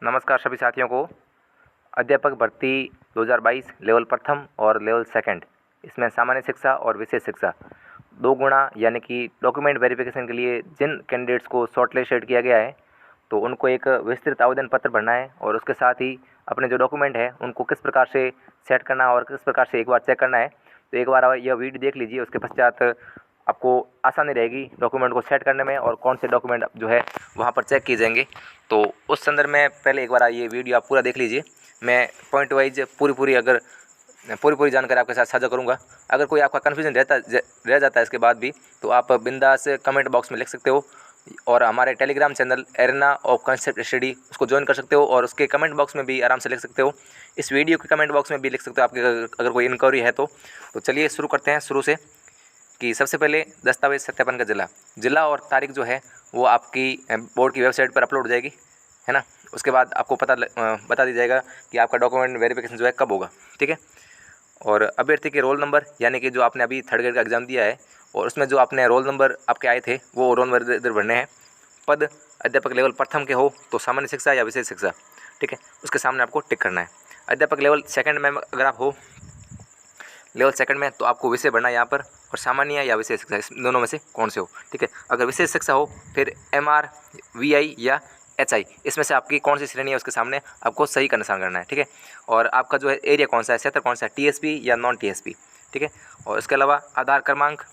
नमस्कार सभी साथियों को। अध्यापक भर्ती 2022 लेवल प्रथम और लेवल सेकंड, इसमें सामान्य शिक्षा और विशेष शिक्षा 2 गुणा यानी कि डॉक्यूमेंट वेरिफिकेशन के लिए जिन कैंडिडेट्स को शॉर्टलिस्टेड किया गया है, तो उनको एक विस्तृत आवेदन पत्र भरना है और उसके साथ ही अपने जो डॉक्यूमेंट है उनको किस प्रकार से सेट करना है और किस प्रकार से एक बार चेक करना है। तो एक बार यह वीडियो देख लीजिए, उसके पश्चात आपको आसानी रहेगी डॉक्यूमेंट को सेट करने में और कौन से डॉक्यूमेंट जो है वहाँ पर चेक किए जाएंगे। तो उस संदर्भ में पहले एक बार ये वीडियो आप पूरा देख लीजिए। मैं पॉइंट वाइज पूरी जानकारी आपके साथ साझा करूंगा। अगर कोई आपका कन्फ्यूजन रह जाता है इसके बाद भी, तो आप बिंदास कमेंट बॉक्स में लिख सकते हो और हमारे Telegram channel arena of concept study उसको ज्वाइन कर सकते हो और उसके कमेंट बॉक्स में भी आराम से लिख सकते हो। इस वीडियो के कमेंट बॉक्स में भी लिख सकते हो आपके अगर कोई इंक्वायरी है तो चलिए शुरू करते हैं शुरू से। कि सबसे पहले दस्तावेज सत्यापन का जिला और तारीख जो है वो आपकी बोर्ड की वेबसाइट पर अपलोड हो जाएगी, है ना। उसके बाद आपको बता दी जाएगा कि आपका डॉक्यूमेंट वेरिफिकेशन जो है कब होगा, ठीक है। और अभ्यर्थी के रोल नंबर यानी कि जो आपने अभी थर्ड ग्रेड का एग्ज़ाम दिया है और उसमें जो आपने रोल नंबर आपके आए थे वो रोल नंबर इधर भरने हैं। पद अध्यापक लेवल प्रथम के हो तो सामान्य शिक्षा या विशेष शिक्षा, ठीक है, उसके सामने आपको टिक करना है। अध्यापक लेवल सेकंड में अगर आप हो लेवल सेकंड में तो आपको विषय भरना है यहाँ पर, और सामान्य या विशेष शिक्षा इस दोनों में से कौन से हो, ठीक है। अगर विशेष शिक्षा हो फिर MR, VI या HI इसमें से आपकी कौन सी श्रेणी है उसके सामने आपको सही का निशान करना है, ठीक है। और आपका जो है एरिया कौन सा है, क्षेत्र कौन सा है, TSP या नॉन TSP, ठीक है। और इसके अलावा आधार क्रमांक,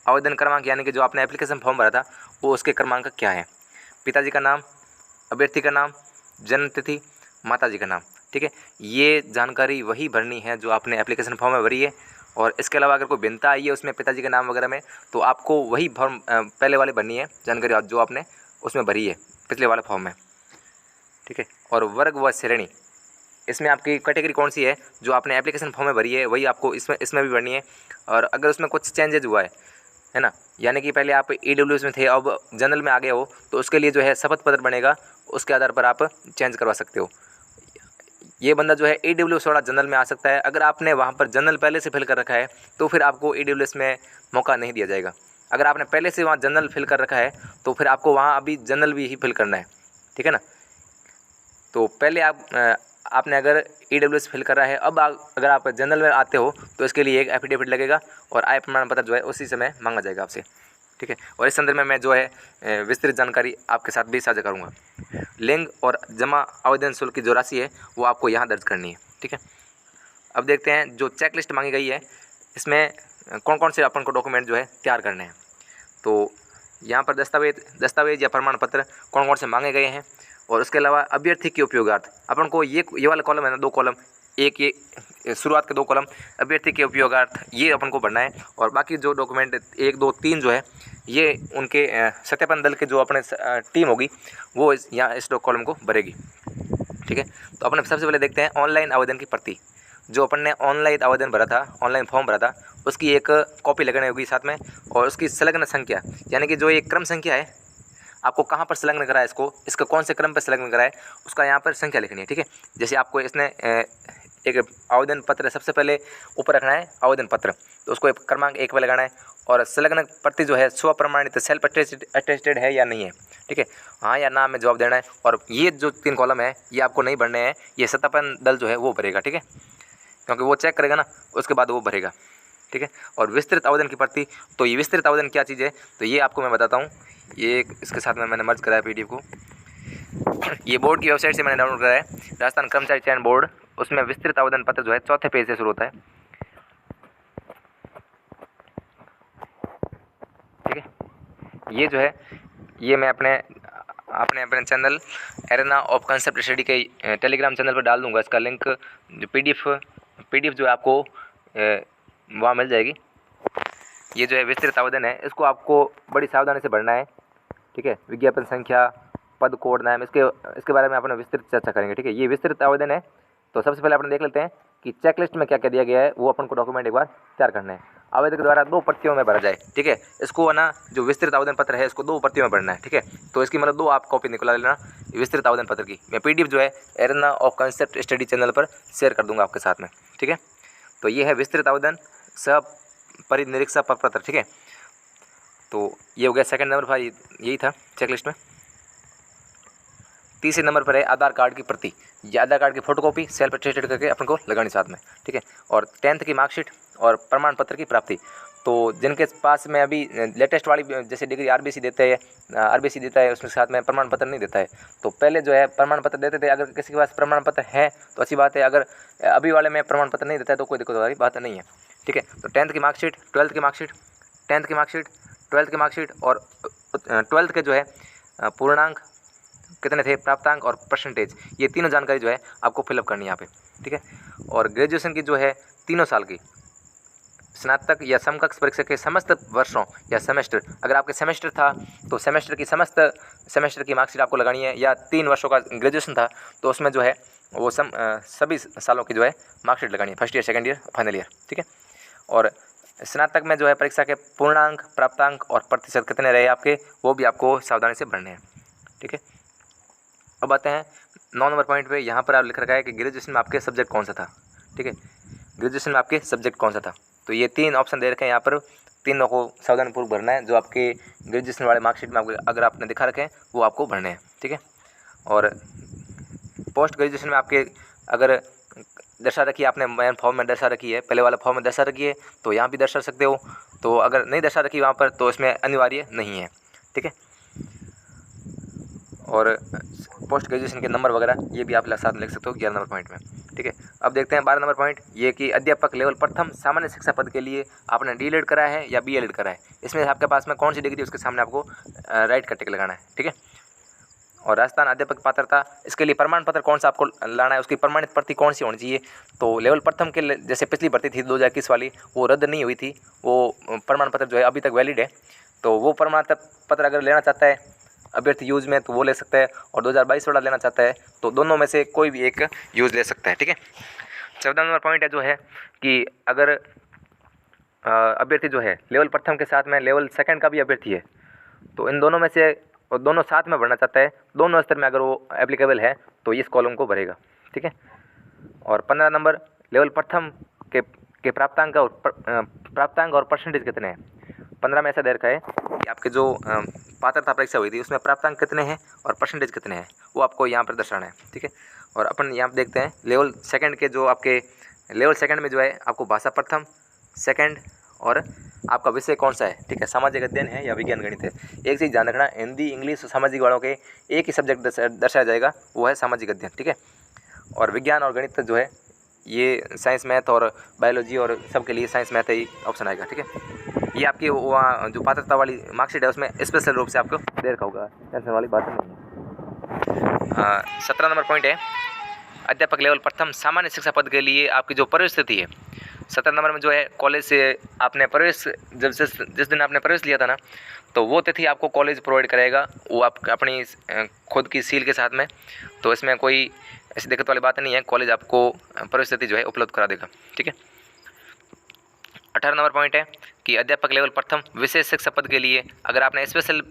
आवेदन क्रमांक यानी कि जो आपने एप्लीकेशन फॉर्म भरा था वो उसके क्रमांक क्या है, पिताजी का नाम, अभ्यर्थी का नाम, जन्म तिथि, माताजी का नाम, ठीक है। ये जानकारी वही भरनी है जो आपने एप्लीकेशन फॉर्म में भरी है। और इसके अलावा अगर कोई भिन्नता आई है उसमें पिताजी के नाम वगैरह में, तो आपको वही फॉर्म पहले वाले भरनी है जानकारी जो आपने उसमें भरी है पिछले वाले फॉर्म में, ठीक है। और वर्ग व श्रेणी, इसमें आपकी कैटेगरी कौन सी है जो आपने एप्लीकेशन फॉर्म में भरी है वही आपको इसमें भी भरनी है। और अगर उसमें कुछ चेंजेज हुआ है ना, यानी कि पहले आप EWS में थे अब जनरल में आ गए हो, तो उसके लिए जो है शपथ पत्र बनेगा, उसके आधार पर आप चेंज करवा सकते हो। ये बंदा जो है EWS वाला जनरल में आ सकता है। अगर आपने वहाँ पर जनरल पहले से फिल कर रखा है तो फिर आपको EWS में मौका नहीं दिया जाएगा। अगर आपने पहले से वहाँ जनरल फिल कर रखा है तो फिर आपको वहाँ अभी जनरल भी ही फिल करना है, ठीक है ना। तो पहले आपने अगर EWS फिल कर रहा है, अब अगर आप जनरल में आते हो तो इसके लिए एक एफिडेविट लगेगा और आय प्रमाण पत्र जो है उसी समय मांगा जाएगा आपसे, ठीक है। और इस संदर्भ में मैं जो है विस्तृत जानकारी आपके साथ भी साझा करूँगा। लिंग और जमा आवेदन शुल्क की जो राशि है वो आपको यहाँ दर्ज करनी है, ठीक है। अब देखते हैं जो चेक लिस्ट मांगी गई है इसमें कौन कौन से अपन को डॉक्यूमेंट जो है तैयार करने हैं। तो यहाँ पर दस्तावेज या प्रमाण पत्र कौन कौन से मांगे गए हैं। और उसके अलावा अभ्यर्थी के उपयोगार्थ अपन को ये वाला कॉलम है ना, 2 कॉलम, एक ये शुरुआत के 2 कॉलम अभ्यर्थी के उपयोगार्थ ये अपन को भरना है। और बाकी जो डॉक्यूमेंट 1, 2, 3 जो है ये उनके सत्यापन दल के जो अपने टीम होगी वो यहाँ इस कॉलम को भरेगी, ठीक है। तो अपन सबसे पहले देखते हैं ऑनलाइन आवेदन की प्रति। जो अपन ने ऑनलाइन आवेदन भरा था, ऑनलाइन फॉर्म भरा था, उसकी एक कॉपी लगानी होगी साथ में। और उसकी संलग्न संख्या यानी कि जो एक क्रम संख्या है, आपको कहाँ पर संलग्न करा है इसका कौन से क्रम पर संलग्न करा है उसका यहाँ पर संख्या लिखनी है, ठीक है। जैसे आपको इसने एक आवेदन पत्र सबसे पहले ऊपर रखना है आवेदन पत्र, तो उसको क्रमांक 1 पर लगाना है। और संलग्न प्रति जो है स्व प्रमाणित सेल्फ अटेस्टेड है या नहीं है, ठीक है, हाँ या ना में जवाब देना है। और ये जो 3 कॉलम है ये आपको नहीं भरने हैं, ये सत्यापन दल जो है वो भरेगा, ठीक है, क्योंकि वो चेक करेगा ना उसके बाद वो भरेगा, ठीक है। और विस्तृत आवेदन की प्रति, तो ये विस्तृत आवेदन क्या चीज़ है तो ये आपको मैं बताता हूँ। ये इसके साथ में मैंने मर्ज कराया PDF को, ये बोर्ड की वेबसाइट से मैंने डाउनलोड कराया है, राजस्थान कर्मचारी चयन बोर्ड। उसमें विस्तृत आवेदन पत्र जो है 4थे पेज से शुरू होता है, ठीक है। ये जो है ये मैं अपने channel arena of concept study के टेलीग्राम चैनल पर डाल दूंगा। इसका लिंक जो PDF जो है आपको वहाँ मिल जाएगी। ये जो है विस्तृत आवेदन है, इसको आपको बड़ी सावधानी से भरना है, ठीक है। विज्ञापन संख्या, पद, कोड, नाम, इसके बारे में अपन विस्तृत चर्चा करेंगे, ठीक है। ये विस्तृत आवेदन है। तो सबसे पहले अपन देख लेते हैं कि चेकलिस्ट में क्या क्या दिया गया है, वो अपन को डॉक्यूमेंट एक बार तैयार करना है। आवेदक के द्वारा 2 प्रतियों में भरा जाए, ठीक है। इसको है ना जो विस्तृत आवेदन पत्र है इसको 2 प्रतियों में भरना है, ठीक है। तो इसकी मतलब 2 आप कॉपी निकला लेना विस्तृत आवेदन पत्र की। मैं PDF जो है arena of concept study channel पर शेयर कर दूंगा आपके साथ में, ठीक है। तो ये है विस्तृत आवेदन सब परिनिरीक्षक पत्र, ठीक है। तो ये हो गया सेकंड नंबर 5, यही था चेकलिस्ट में। तीसरे नंबर पर है आधार कार्ड की प्रति या आधार कार्ड की फोटोकॉपी सेल्फ अटेस्टेड करके अपन को लगानी साथ में, ठीक है। और 10th की मार्कशीट और प्रमाण पत्र की प्राप्ति। तो जिनके पास में अभी लेटेस्ट वाली जैसे डिग्री आरबीसी देता है उसमें साथ में प्रमाण पत्र नहीं देता है, तो पहले जो है प्रमाण पत्र देते थे। अगर किसी के पास प्रमाण पत्र है तो अच्छी बात है, अगर अभी वाले में प्रमाण पत्र नहीं देता है तो कोई दिक्कत वाली बात नहीं है, ठीक है। तो 10th की मार्कशीट, 12th की मार्कशीट, 10th की मार्कशीट, 12th की मार्कशीट और 12th के जो है पूर्णांक कितने थे, प्राप्तांक और परसेंटेज, ये तीनों जानकारी जो है आपको फिलअप करनी है यहाँ पे, ठीक है। और ग्रेजुएशन की जो है 3 साल की स्नातक या समकक्ष परीक्षा के समस्त वर्षों या सेमेस्टर, अगर आपके सेमेस्टर था तो सेमेस्टर की समस्त सेमेस्टर की मार्कशीट आपको लगानी है, या 3 वर्षों का ग्रेजुएशन था तो उसमें जो है वो सभी सालों की जो है मार्कशीट लगानी है, first year, second year, final year, ठीक है। और स्नातक में जो है परीक्षा के पूर्णांक, प्राप्तांक और प्रतिशत कितने रहे आपके, वो भी आपको सावधानी से भरने हैं, ठीक है। अब आते हैं 9 नंबर पॉइंट पे। यहाँ पर आप लिख रखा है कि ग्रेजुएशन में आपके सब्जेक्ट कौन सा था, ठीक है। ग्रेजुएशन में आपके सब्जेक्ट कौन सा था, तो ये 3 ऑप्शन दे रखे हैं यहाँ पर, तीनों को सावधानीपूर्वक भरना है। जो आपके ग्रेजुएशन वाले मार्कशीट में अगर आपने दिखा रखे हैं वो आपको भरने हैं, ठीक है। और पोस्ट ग्रेजुएशन में आपके अगर दर्शा रखी है, आपने मेन फॉर्म में दर्शा रखी है, पहले वाले फॉर्म में दर्शा रखी है तो यहाँ भी दर्शा सकते हो, तो अगर नहीं दर्शा रखी वहाँ पर तो इसमें अनिवार्य नहीं है, ठीक है। और पोस्ट ग्रेजुएशन के नंबर वगैरह ये भी आप साथ में लिख सकते हो 11 नंबर पॉइंट में, ठीक है। अब देखते हैं 12 नंबर पॉइंट, ये कि अध्यापक लेवल प्रथम सामान्य शिक्षा पद के लिए आपने डीएलएड करा है या बीएलएड करा है, इसमें आपके पास में कौन सी डिग्री उसके सामने आपको राइट का टिक लगाना है, ठीक है। और राजस्थान अध्यापक पात्रता, इसके लिए प्रमाण पत्र कौन सा आपको लाना है, उसकी प्रमाणित प्रति कौन सी होनी चाहिए। तो लेवल प्रथम के जैसे पिछली भर्ती थी 2021 वाली, वो रद्द नहीं हुई थी, वो प्रमाण पत्र जो है अभी तक वैलिड है, तो वो प्रमाण पत्र अगर लेना चाहता है अभ्यर्थी यूज में तो वो ले सकता है, और 2022 वाला लेना चाहता है तो दोनों में से कोई भी एक यूज ले सकता है, ठीक है। 14 नंबर पॉइंट है जो है कि अगर अभ्यर्थी जो है लेवल प्रथम के साथ में लेवल सेकंड का भी अभ्यर्थी है तो इन दोनों में से और दोनों साथ में भरना चाहता है, दोनों स्तर में अगर वो एप्लीकेबल है तो इस कॉलम को भरेगा, ठीक है। और 15 नंबर लेवल प्रथम के प्राप्तांक और परसेंटेज कितने हैं। 15 में ऐसा दे रखा है कि आपके जो पात्रता परीक्षा हुई थी उसमें प्राप्तांक कितने हैं और परसेंटेज कितने हैं वो आपको यहाँ पर दर्शाना है, ठीक है। और अपन यहाँ पर देखते हैं लेवल सेकंड के जो आपके लेवल सेकंड में जो है आपको भाषा प्रथम, सेकंड और आपका विषय कौन सा है, ठीक है, सामाजिक अध्ययन है या विज्ञान गणित है। एक चीज़ ध्यान रखना, हिंदी, इंग्लिश और सामाजिक वालों के एक ही सब्जेक्ट दर्शाया जाएगा, वो है सामाजिक अध्ययन, ठीक है। और विज्ञान और गणित जो है ये साइंस, मैथ और बायोलॉजी और सबके लिए साइंस मैथ ही ऑप्शन आएगा, ठीक है। ये आपकी वहाँ जो पात्रता वाली मार्कशीट है उसमें स्पेशल रूप से आपको दे रखा होगा, टेंशन वाली बात नहीं है। 17 नंबर पॉइंट है अध्यापक लेवल प्रथम सामान्य शिक्षा पद के लिए आपकी जो प्रवेश तिथि है। 17 नंबर में जो है कॉलेज से आपने प्रवेश जिस दिन आपने प्रवेश लिया था ना, तो वो तिथि आपको कॉलेज प्रोवाइड कराएगा, वो आप अपनी खुद की सील के साथ में, तो इसमें कोई ऐसी दिक्कत वाली बात नहीं है, कॉलेज आपको प्रवेश तिथि जो है उपलब्ध करा देगा, ठीक है। 18 नंबर पॉइंट है कि अध्यापक लेवल प्रथम विशेष शिक्षा पद के लिए अगर आपने स्पेशल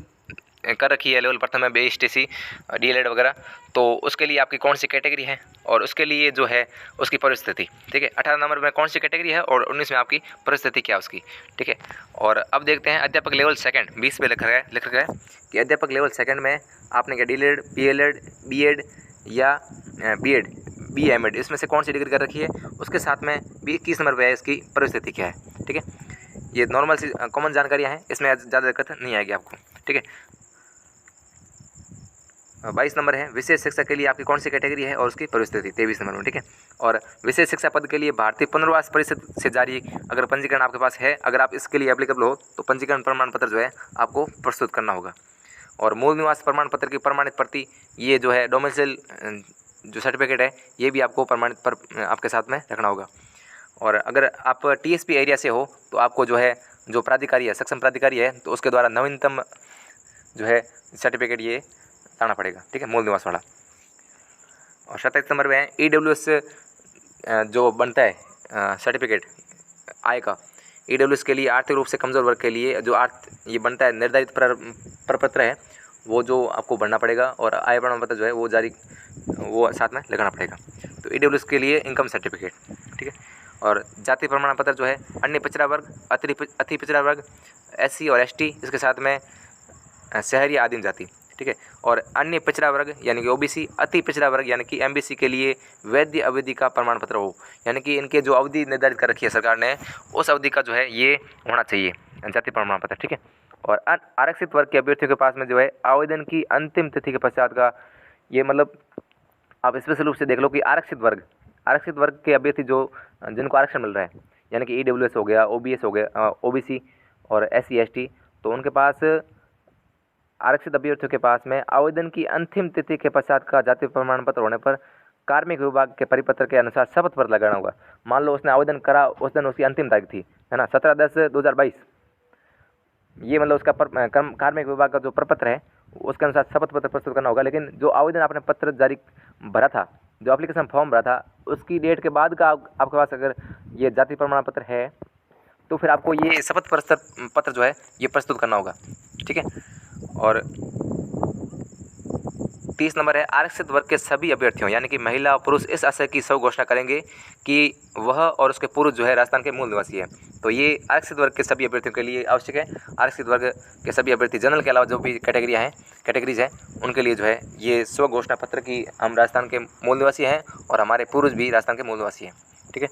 कर रखी है लेवल प्रथम में BSTC डीएलएड वगैरह, तो उसके लिए आपकी कौन सी कैटेगरी है और उसके लिए जो है उसकी परिस्थिति, ठीक है। 18 नंबर में कौन सी कैटेगरी है और 19 में आपकी परिस्थिति क्या है उसकी, ठीक है। और अब देखते हैं अध्यापक लेवल सेकंड 20 पे लिख रखा है कि अध्यापक लेवल सेकंड में आपने क्या डीएलएड, बीएलएड, बीएड या बीएड, BMed इसमें से कौन सी डिग्री कर रखी है, उसके साथ में 21 नंबर पर है इसकी परिस्थिति क्या है, ठीक है। ये नॉर्मल सी कॉमन जानकारियाँ हैं, इसमें ज़्यादा दिक्कत नहीं आएगी आपको, ठीक है। 22 नंबर है विशेष शिक्षा के लिए आपकी कौन सी कैटेगरी है और उसकी परिस्थिति 23 नंबर में, ठीक है। और विशेष शिक्षा पद के लिए भारतीय पुनर्वास परिषद से जारी अगर पंजीकरण आपके पास है, अगर आप इसके लिए एप्लीकेबल हो तो पंजीकरण प्रमाण पत्र जो है आपको प्रस्तुत करना होगा। और मूल निवास प्रमाण पत्र की प्रमाणित प्रति, ये जो है डोमिसाइल जो सर्टिफिकेट है ये भी आपको प्रमाणित पर आपके साथ में रखना होगा। और अगर आप TSP एरिया से हो तो आपको जो है जो प्राधिकारी है, सक्षम प्राधिकारी है, तो उसके द्वारा नवीनतम जो है सर्टिफिकेट ये लाना पड़ेगा, ठीक है, मूल निवास वाला। और 27 नंबर में है EWS जो बनता है सर्टिफिकेट आय का, EWS के लिए आर्थिक रूप से कमज़ोर वर्ग के लिए जो ये बनता है निर्धारित प्रपत्र है वो जो आपको भरना पड़ेगा, और आय प्रमाण पत्र जो है वो साथ में लगाना पड़ेगा। तो EWS के लिए इनकम सर्टिफिकेट, ठीक है। और जाति प्रमाण पत्र जो है अन्य पिछड़ा वर्ग, अति पिछड़ा वर्ग, SC और ST, इसके साथ में शहरी आदिम जाति, ठीक है। और अन्य पिछड़ा वर्ग यानी कि ओबीसी, अति पिछड़ा वर्ग यानी कि एमबीसी के लिए वैध अवधि का प्रमाण पत्र हो, यानी कि इनके जो अवधि निर्धारित कर रखी है सरकार ने उस अवधि का जो है ये होना चाहिए जाति प्रमाण पत्र, ठीक है। और आरक्षित वर्ग के अभ्यर्थियों के पास में जो है आवेदन की अंतिम तिथि के पश्चात का, ये मतलब आप स्पेशल रूप से देख लो कि आरक्षित वर्ग के अभ्यर्थी जो जिनको आरक्षण मिल रहा है यानी कि ईडब्ल्यूएस हो गया, ओबीएस हो गया, ओबीसी और एससी एसटी, तो उनके पास आरक्षित अभ्यर्थियों के पास में आवेदन की अंतिम तिथि के पश्चात का जाति प्रमाण पत्र होने पर कार्मिक विभाग के परिपत्र के अनुसार शपथ पत्र लगाना होगा। मान लो उसने आवेदन करा, उस दिन उसकी अंतिम तारीख थी, है ना, 17/10/2022, ये मतलब उसका कार्मिक विभाग का जो प्रपत्र है उसके अनुसार शपथ पत्र प्रस्तुत करना होगा। लेकिन जो आवेदन आपने पत्र जारी भरा था, जो एप्लीकेशन फॉर्म भरा था, उसकी डेट के बाद का आपके पास अगर ये जाति प्रमाण पत्र है तो फिर आपको ये शपथ पत्र जो है ये प्रस्तुत करना होगा, ठीक है। और 30 नंबर है, आरक्षित वर्ग के सभी अभ्यर्थियों यानी कि महिला और पुरुष इस आशय की स्व घोषणा करेंगे कि वह और उसके पुरुष जो है राजस्थान के मूल निवासी है। तो ये आरक्षित वर्ग के सभी अभ्यर्थियों के लिए आवश्यक है। आरक्षित वर्ग के सभी अभ्यर्थी जनरल के अलावा जो भी कैटेगरीज हैं उनके लिए जो है ये स्व घोषणा पत्र की हम राजस्थान के मूल निवासी हैं और हमारे पुरुष भी राजस्थान के मूल निवासी हैं, ठीक है।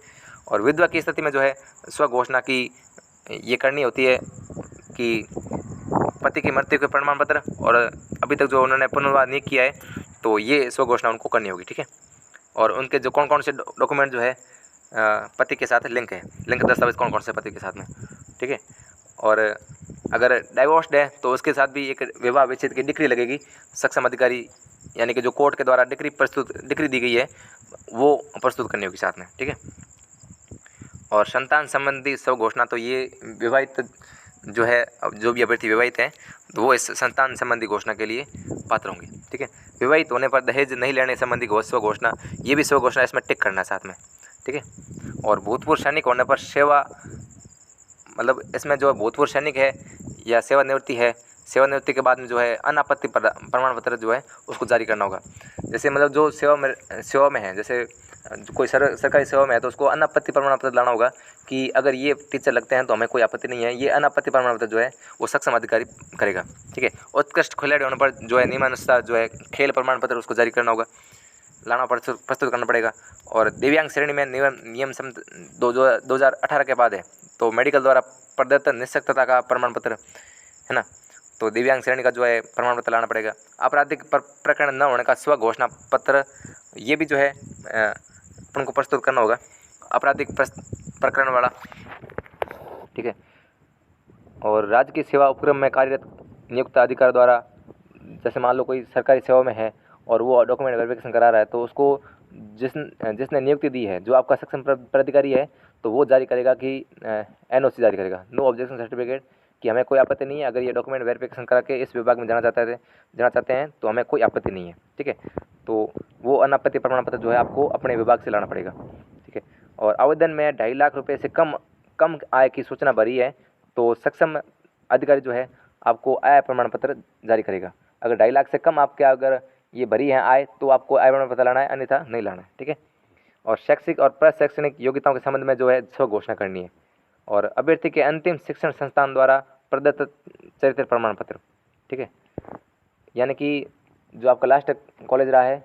और विधवा की स्थिति में जो है स्व घोषणा की ये करनी होती है कि पति की मृत्यु के प्रमाण पत्र, और अभी तक जो उन्होंने पुनर्विवाह नहीं किया है तो ये स्व घोषणा उनको करनी होगी, ठीक है। और उनके जो कौन कौन से डॉक्यूमेंट जो है पति के साथ लिंक दस्तावेज कौन कौन से पति के साथ में, ठीक है। और अगर डाइवोर्स्ड है तो उसके साथ भी एक विवाह विच्छेद की डिक्री लगेगी, सक्षम अधिकारी यानी कि जो कोर्ट के द्वारा डिक्री दी गई है वो प्रस्तुत करनी होगी साथ में, ठीक है। और संतान संबंधी स्व घोषणा, तो ये विवाहित जो है, जो भी अभ्यर्थी विवाहित हैं तो वो इस संतान संबंधी घोषणा के लिए पात्र होंगे, ठीक है। विवाहित होने पर दहेज नहीं लेने संबंधी स्व घोषणा, ये भी स्व घोषणा इसमें टिक करना है साथ में, ठीक है। और भूतपूर्व सैनिक होने पर मतलब इसमें जो भूतपूर्व सैनिक है या सेवानिवृत्ति है, सेवानिवृत्ति के बाद में जो है अनापत्ति प्रमाण पत्र जो है उसको जारी करना होगा। जैसे मतलब जो सेवा में है, जैसे कोई सरकारी सेवा में है तो उसको अनापत्ति प्रमाण पत्र लाना होगा कि अगर ये टीचर लगते हैं तो हमें कोई आपत्ति नहीं है, ये अनापत्ति प्रमाण पत्र जो है वो सक्षम अधिकारी करेगा, ठीक है। उत्कृष्ट खिलाड़ी होने पर जो है नियमानुसार जो है खेल प्रमाण पत्र उसको जारी करना होगा, प्रस्तुत करना पड़ेगा। और दिव्यांग श्रेणी में नियम 2018 के बाद है तो मेडिकल द्वारा प्रदत्त निःशक्तता का प्रमाण पत्र, है ना, तो दिव्यांग श्रेणी का जो है प्रमाण पत्र लाना पड़ेगा। आपराधिक प्रकरण न होने का स्व घोषणा पत्र, ये भी जो है अपन को प्रस्तुत करना होगा, आपराधिक प्रकरण वाला, ठीक है। और राज्य की सेवा उपक्रम में कार्यरत नियुक्त अधिकारी द्वारा, जैसे मान लो कोई सरकारी सेवा में है और वो डॉक्यूमेंट वेरिफिकेशन करा रहा है तो उसको जिसने नियुक्ति दी है, जो आपका सक्षम प्राधिकारी है, तो वो जारी करेगा कि एनओसी जारी करेगा, नो ऑब्जेक्शन सर्टिफिकेट, कि हमें कोई आपत्ति नहीं है, अगर ये डॉक्यूमेंट वेरिफिकेशन करा के इस विभाग में जाना चाहते हैं तो हमें कोई आपत्ति नहीं है, ठीक है। तो वो अनापत्ति प्रमाण पत्र जो है आपको अपने विभाग से लाना पड़ेगा, ठीक है। और आवेदन में 2.5 लाख रुपये से कम आय की सूचना भरी है तो सक्षम अधिकारी जो है आपको आय प्रमाण पत्र जारी करेगा। अगर 2.5 लाख से कम आपके अगर ये भरी है आय तो आपको आय प्रमाण पत्र लाना है, अन्यथा नहीं लाना है, ठीक है। और शैक्षिक और प्रशैक्षणिक योग्यताओं के संबंध में जो है स्व घोषणा करनी है। और अभ्यर्थी के अंतिम शिक्षण संस्थान द्वारा प्रदत्त चरित्र प्रमाण पत्र, ठीक है, यानी कि जो आपका लास्ट कॉलेज रहा है,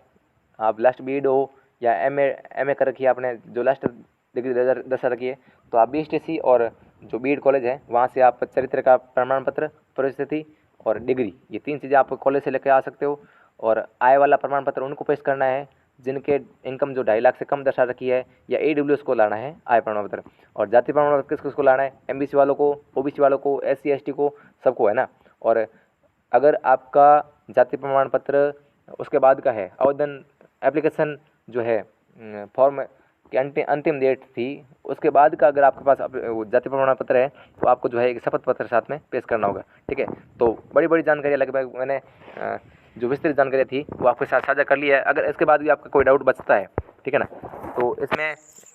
आप लास्ट बीएड हो या एमए कर रखी है आपने, जो लास्ट डिग्री 2010 रखी है, तो आप बीएसटीसी और जो बीएड कॉलेज है वहाँ से आप चरित्र का प्रमाण पत्र, परिस्थिति और डिग्री, ये 3 चीज़ें आप कॉलेज से लेकर आ सकते हो। और आय वाला प्रमाण पत्र उनको पेश करना है जिनके इनकम जो 2.5 लाख से कम दर्शा रखी है, या ईडब्ल्यूएस को लाना है आय प्रमाण पत्र। और जाति प्रमाण पत्र किसको लाना है, एमबीसी वालों को, ओबीसी वालों को, एससी एसटी को, सबको, है ना। और अगर आपका जाति प्रमाण पत्र उसके बाद का है, आवेदन एप्लीकेशन जो है फॉर्म की अंतिम डेट थी, उसके बाद का अगर आपके पास जाति प्रमाण पत्र है तो आपको जो है एक शपथ पत्र साथ में पेश करना होगा, ठीक है। तो बड़ी जानकारी लगभग मैंने जो विस्तृत जानकारी थी वो आपके साथ साझा कर लिया है। अगर इसके बाद भी आपका कोई डाउट बचता है, ठीक है ना, तो इसमें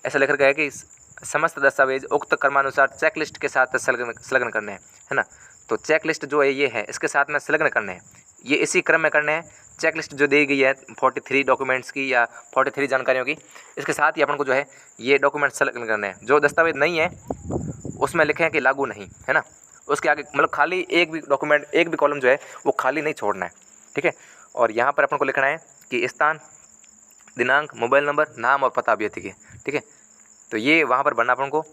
ऐसा लिख रखा है कि समस्त दस्तावेज उक्त क्रमानुसार चेकलिस्ट के साथ संलग्न करने हैं, है ना। तो चेकलिस्ट जो है ये है, इसके साथ में संलग्न करने हैं, ये इसी क्रम में करने हैं। चेकलिस्ट जो दी गई है 43 डॉक्यूमेंट्स की या 43 जानकारियों की, इसके साथ ही अपन को जो है ये डॉक्यूमेंट संलग्न करने हैं। जो दस्तावेज नहीं है उसमें लिखे हैं कि लागू नहीं, है ना, उसके आगे मतलब खाली एक भी डॉक्यूमेंट, एक भी कॉलम जो है वो खाली नहीं छोड़ना है, ठीक है। और यहाँ पर अपन को लिखना है कि स्थान, दिनांक, मोबाइल नंबर, नाम और पता अभ्यर्थी के, ठीक है। तो ये वहाँ पर भरना अपन को।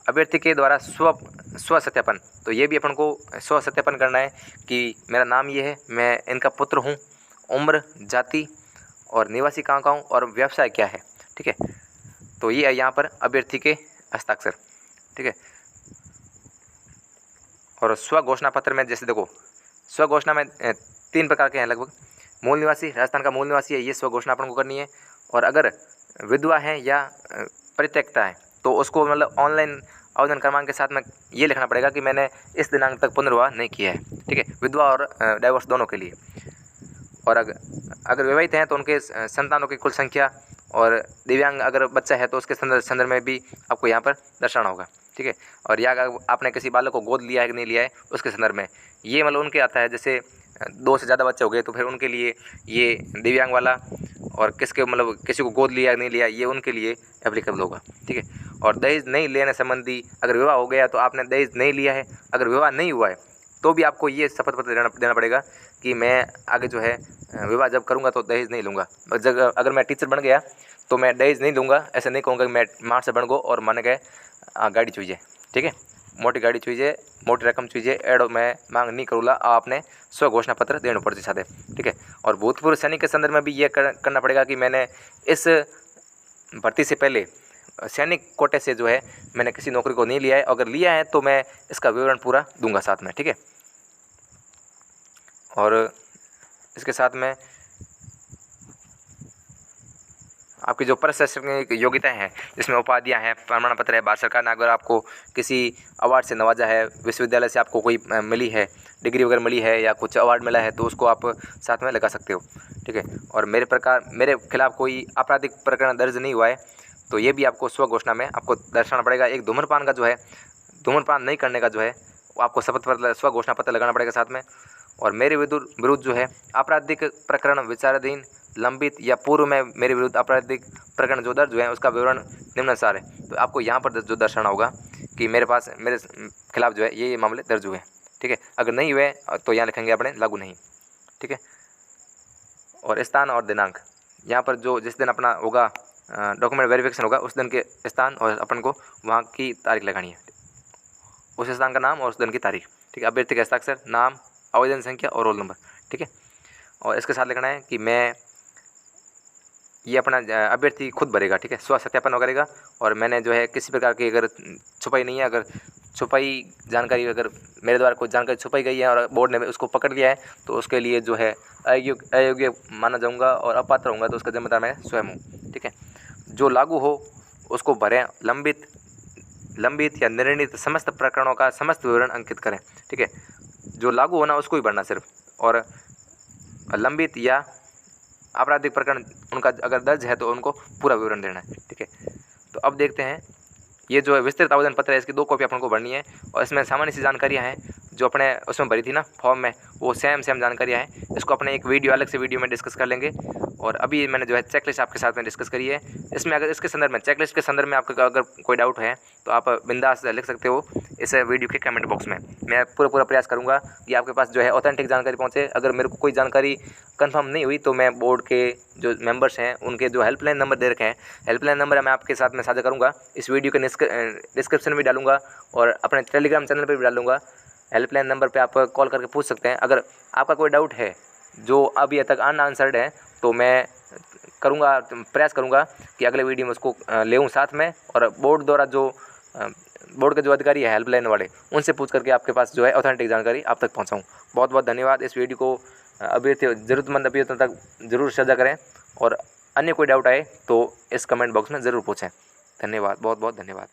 अभ्यर्थी के द्वारा स्व सत्यापन, तो ये भी अपन को स्व सत्यापन करना है कि मेरा नाम ये है, मैं इनका पुत्र हूँ, उम्र, जाति और निवासी कहाँ का हूँ और व्यवसाय क्या है, ठीक है। तो ये है यहाँ पर अभ्यर्थी के हस्ताक्षर, ठीक है। और स्व घोषणा पत्र में जैसे देखो, स्व घोषणा में 3 प्रकार के हैं लगभग। मूल निवासी, राजस्थान का मूल निवासी है, ये स्व घोषणा अपन को करनी है। और अगर विधवा है या परित्यक्ता है तो उसको मतलब ऑनलाइन आवेदन क्रमांक के साथ में ये लिखना पड़ेगा कि मैंने इस दिनांक तक पुनर्विवाह नहीं किया है, ठीक है, विधवा और डाइवोर्स दोनों के लिए। और अगर विवाहित हैं तो उनके संतानों की कुल संख्या, और दिव्यांग अगर बच्चा है तो उसके संदर्भ में भी आपको यहाँ पर दर्शाना होगा, ठीक है। और या अगर आपने किसी बालक को गोद लिया है कि नहीं लिया है उसके संदर्भ में, ये मतलब उनके आता है जैसे 2 से ज़्यादा बच्चे हो गए तो फिर उनके लिए ये दिव्यांग वाला, और किसके मतलब किसी को गोद लिया नहीं लिया ये उनके लिए एप्लीकेबल होगा, ठीक है। और दहेज नहीं लेने संबंधी, अगर विवाह हो गया तो आपने दहेज नहीं लिया है, अगर विवाह नहीं हुआ है तो भी आपको ये शपथ पत्र देना पड़ेगा कि मैं आगे जो है विवाह जब करूँगा तो दहेज नहीं लूँगा। अगर मैं टीचर बन गया तो मैं दहेज नहीं दूंगा, ऐसे नहीं कहूँगा कि मैं मार से बन गो और मन गए गाड़ी चुईजे, ठीक है, मोटी गाड़ी चुईजे, मोटी रकम चुईजे, एडो मैं मांग नहीं करूँगा, आपने स्व घोषणा पत्र देना पड़ती सादे, ठीक है। और भूतपूर्व सैनिक के संदर्भ में भी ये करना पड़ेगा कि मैंने इस भर्ती से पहले सैनिक कोटे से जो है मैंने किसी नौकरी को नहीं लिया है, अगर लिया है तो मैं इसका विवरण पूरा दूंगा साथ में, ठीक है। और इसके साथ में आपकी जो प्रशासनिक योग्यताएं हैं, जिसमें उपाधियां हैं, प्रमाण पत्र है, भारत सरकार ने अगर आपको किसी अवार्ड से नवाजा है, विश्वविद्यालय से आपको कोई मिली है, डिग्री वगैरह मिली है या कुछ अवार्ड मिला है तो उसको आप साथ में लगा सकते हो, ठीक है। और मेरे खिलाफ कोई आपराधिक प्रकरण दर्ज नहीं हुआ है तो ये भी आपको स्व घोषणा में आपको दर्शाना पड़ेगा। एक धूम्रपान का जो है, धूम्रपान नहीं करने का जो है वो आपको शपथ पत्र, स्व घोषणा पत्र लगाना पड़ेगा साथ में। और मेरे विरुद्ध जो है आपराधिक प्रकरण विचाराधीन, लंबित या पूर्व में मेरे विरुद्ध आपराधिक प्रकरण जो दर्ज हुए हैं उसका विवरण निम्नानुसार है। तो आपको यहाँ पर जो दर्शाना होगा कि मेरे खिलाफ जो है ये मामले दर्ज हुए हैं, ठीक है। अगर नहीं हुए तो यहाँ लिखेंगे अपने लागू नहीं, ठीक है। और स्थान और दिनांक, यहाँ पर जो जिस दिन अपना होगा डॉक्यूमेंट वेरिफिकेशन होगा उस दिन के स्थान और अपन को वहाँ की तारीख लगानी है, उस स्थान का नाम और उस दिन की तारीख, ठीक है। अभ्यर्थी का हस्ताक्षर, नाम, आवेदन संख्या और रोल नंबर, ठीक है। और इसके साथ लिखना है कि मैं ये अपना अभ्यर्थी खुद भरेगा, ठीक है, स्व सत्यापन करेगा। और मैंने जो है किसी प्रकार की अगर छुपाई नहीं है, अगर छुपाई जानकारी, अगर मेरे द्वारा कोई जानकारी छुपाई गई है और बोर्ड ने उसको पकड़ लिया है तो उसके लिए जो है अयोग्य माना जाऊँगा और अपात्र होऊंगा तो उसका जिम्मेदार मैं स्वयं हूँ, ठीक है। जो लागू हो उसको भरें, लंबित या निर्णित समस्त प्रकरणों का समस्त विवरण अंकित करें, ठीक है। जो लागू होना उसको ही भरना सिर्फ, और लंबित या आपराधिक प्रकरण उनका अगर दर्ज है तो उनको पूरा विवरण देना है, ठीक है। तो अब देखते हैं ये जो है विस्तृत आवेदन पत्र है, इसकी 2 कॉपी अपन को भरनी है। और इसमें सामान्य सी जानकारियाँ हैं जो अपने उसमें भरी थी ना फॉर्म में, वो सेम जानकारियाँ हैं। इसको अपने एक वीडियो अलग से वीडियो में डिस्कस कर लेंगे। और अभी मैंने जो है चेकलिस्ट आपके साथ में डिस्कस करी है। इसमें अगर इसके संदर्भ में, चेकलिस्ट के संदर्भ में आपका अगर कोई डाउट है तो आप बिंदास लिख सकते हो इस वीडियो के कमेंट बॉक्स में। मैं पूरा प्रयास करूँगा कि आपके पास जो है ऑथेंटिक जानकारी पहुँचे। अगर मेरे को कोई जानकारी कंफर्म नहीं हुई तो मैं बोर्ड के जो मेंबर्स हैं उनके जो हेल्पलाइन नंबर दे रखे हैं, हेल्पलाइन नंबर मैं आपके साथ में साझा करूँगा, इस वीडियो के डिस्क्रिप्शन में भी डालूंगा और अपने टेलीग्राम चैनल पर भी डालूंगा। हेल्पलाइन नंबर पे आप कॉल करके पूछ सकते हैं। अगर आपका कोई डाउट है जो अभी तक अनआंसर्ड है तो मैं प्रयास करूँगा कि अगले वीडियो में उसको लेऊँ साथ में, और बोर्ड द्वारा जो बोर्ड के जो अधिकारी है हेल्पलाइन वाले उनसे पूछ करके आपके पास जो है ऑथेंटिक जानकारी आप तक पहुँचाऊँ। बहुत बहुत धन्यवाद। इस वीडियो को ज़रूरतमंद अभ्यर्थियों तक ज़रूर साझा करें, और अन्य कोई डाउट आए तो इस कमेंट बॉक्स में ज़रूर पूछें। धन्यवाद, बहुत बहुत धन्यवाद।